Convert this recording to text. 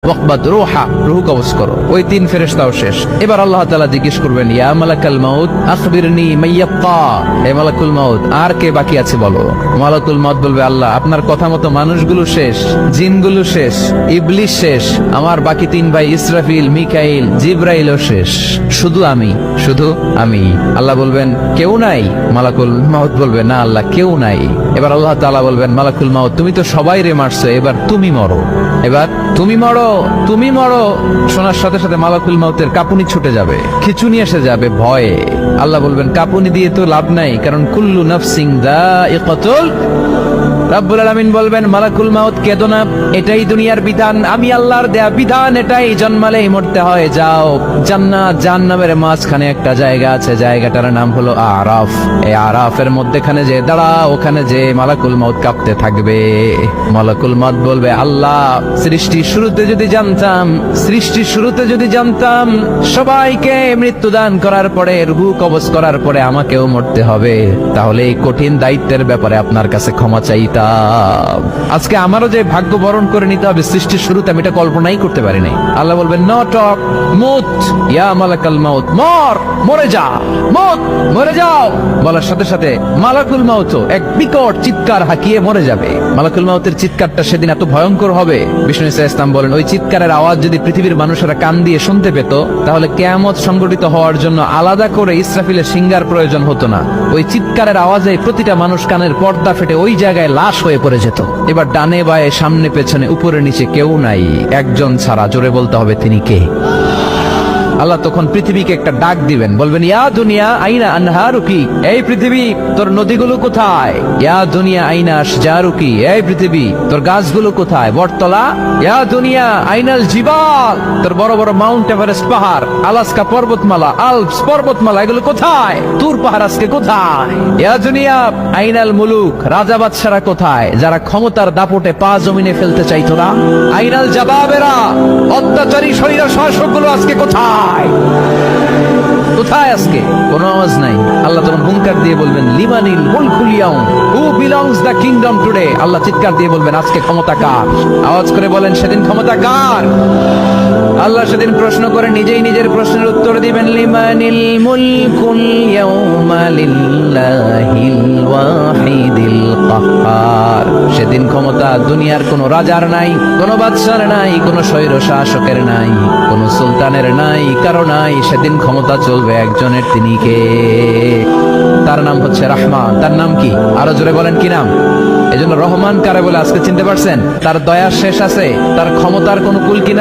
ওয়াকবাদ রূহা, রূহ কবজ করো। ওই 3 ফেরেশতাও শেষ। এবার আল্লাহ তাআলা জিজ্ঞেস করবেন, ইয়া মালাকাল মাউত আখবিরনি মাইয়াবকা, হে মালাকুল মাউত আর কে বাকি আছে বলো। মালাকুল মাউত বলবে, আল্লাহ আপনার কথা মতো মানুষগুলো শেষ, জিনগুলো শেষ, ইবলিস শেষ, আমার বাকি 3 ভাই ইসরাফিল, মিকাইল, জিবরাইলও শেষ, শুধু আমি, শুধু আমি। আল্লাহ বলবেন কেউ নাই? মালাকুল মাউত বলবে, না আল্লাহ কেউ নাই। এবার আল্লাহ তাআলা বলবেন, মালাকুল মাউত তুমি তো সবাই রে মারছো, এবার তুমি মরো, এবার তুমি মরো, তুমি মরো। শোনার সাথে সাথে মালাকুল মাউতের কাঁপুনি ছুটে যাবে, খিঁচুনি এসে যাবে ভয়ে। আল্লাহ বলবেন কাঁপুনি দিয়ে তো লাভ নাই, কারণ কুল্লু নাফসিন যায়িকাতুল। রব্বুল আলামিন বলবেন, মালাকুল মাউত কেঁদো না, এটাই দুনিয়ার বিধান, আমি আল্লাহর দেয়া বিধান, এটাই জন্মালেই মরতে হয়। যাও, জান্নাত জাহান্নামের মাঝখানে একটা জায়গা আছে, জায়গাটার নাম হলো আরাফ। এই আরাফের মধ্যখানে যে দাঁড়াও, ওখানে যে মালাকুল মাউত কাঁপতে থাকবে। মালাকুল মাউত বলবে, আল্লাহ সৃষ্টির শুরুতে যদি জানতাম, সৃষ্টির শুরুতে যদি জানতাম সবাইকে মৃত্যুদান করার পরে, রূহ কবজ করার পরে আমাকেও মরতে হবে, তাহলে এই কঠিন দায়িত্বের ব্যাপারে আপনার কাছে ক্ষমা চাইতাম। আজকে আমারও যে ভাগ্য বরণ করে নিতে হবে সৃষ্টির শুরুতে, আমি এটা কল্পনাই করতে পারি নাই। আল্লাহ বলবেন, নো টক, মুত ইয়া মালাকাল মাউত, মর, মরে যা, মুত, মরে যাও। বলার সাথে সাথে মালাকুল মাউত এক বিকট চিৎকার হাঁকিয়ে মরে যাবে। মালাকুল মাউতের চিৎকারটা সেদিন এত ভয়ঙ্কর হবে, বিষ্ণু ইসলাম বলেন ওই চিৎকারের আওয়াজ যদি পৃথিবীর মানুষেরা কান দিয়ে শুনতে পেত, তাহলে কিয়ামত সংঘটিত হওয়ার জন্য আলাদা করে ইসরাফিলের সিঙ্গার প্রয়োজন হতো না। ওই চিৎকারের আওয়াজে প্রতিটা মানুষ কানের পর্দা ফেটে ওই জায়গায় লাশ হয়ে পড়ে যেত। এবার ডানে বায়ে সামনে পেছনে উপরে নিচে কেউ নাই, একজন ছাড়া। জোরে বলতে হবে তিনি কে? আল্লাহ তখন পৃথিবীকে একটা ডাক দিবেন, বলবেন, ইয়া দুনিয়া আইনা আনহারুকি, এই পৃথিবী তোর নদীগুলো কোথায়? ইয়া দুনিয়া আইনা আশজারুকি, এই পৃথিবী তোর গাছগুলো কোথায়? বটতলা। ইয়া দুনিয়া আইনাল জিবাল, তোর বড় বড় মাউন্ট এভারেস্ট পাহাড়, আলাস্কা পর্বতমালা, আলপস পর্বতমালা, এগুলো কোথায়? তুর পাহাড় আজকে কোথায়? ইয়া দুনিয়া আইনাল মুলুক, রাজা বাদশারা কোথায়, যারা ক্ষমতার দাপটে পা জমিনে ফেলতে চাইতো না? আইনাল জাবাবেরা, অত্যাচারী স্বৈর শাসকগুলো আজকে কোথায়? কোথায় আজকে? কোনো আওয়াজ নাই। আল্লাহ তখন হুঙ্কার দিয়ে বলবেন, লিমানিল মুলকুল ইয়াউম, who belongs the kingdom today. Allah চিৎকার দিয়ে বলবেন, আজকে ক্ষমতা কার? আওয়াজ করে বলেন, সেদিন ক্ষমতা কার? আল্লাহ সেদিন প্রশ্ন করে নিজেই নিজের প্রশ্নের উত্তর দিবেন, লিমানিল মুলকুল ইয়াউমা লিল্লাহিল ওয়াহিদিল কাহ্হার। সেদিন ক্ষমতা দুনিয়ার কোনো রাজার নাই, কোনো বাদশার নাই, কোনো স্বৈর শাসকের নাই, কোনো সুলতানের নাই, কারো নাই। সেদিন ক্ষমতা চলবে একজনের, তিনি কে? তার নাম হচ্ছে রহমান। তার নাম কি? আরো জোরে বলেন, কি নাম? এজন্য রহমান কারে বলে আজকে চিনতে পারছেন? তার দয়ার শেষ আছে, তার ক্ষমতার কোনো কুল কিনারা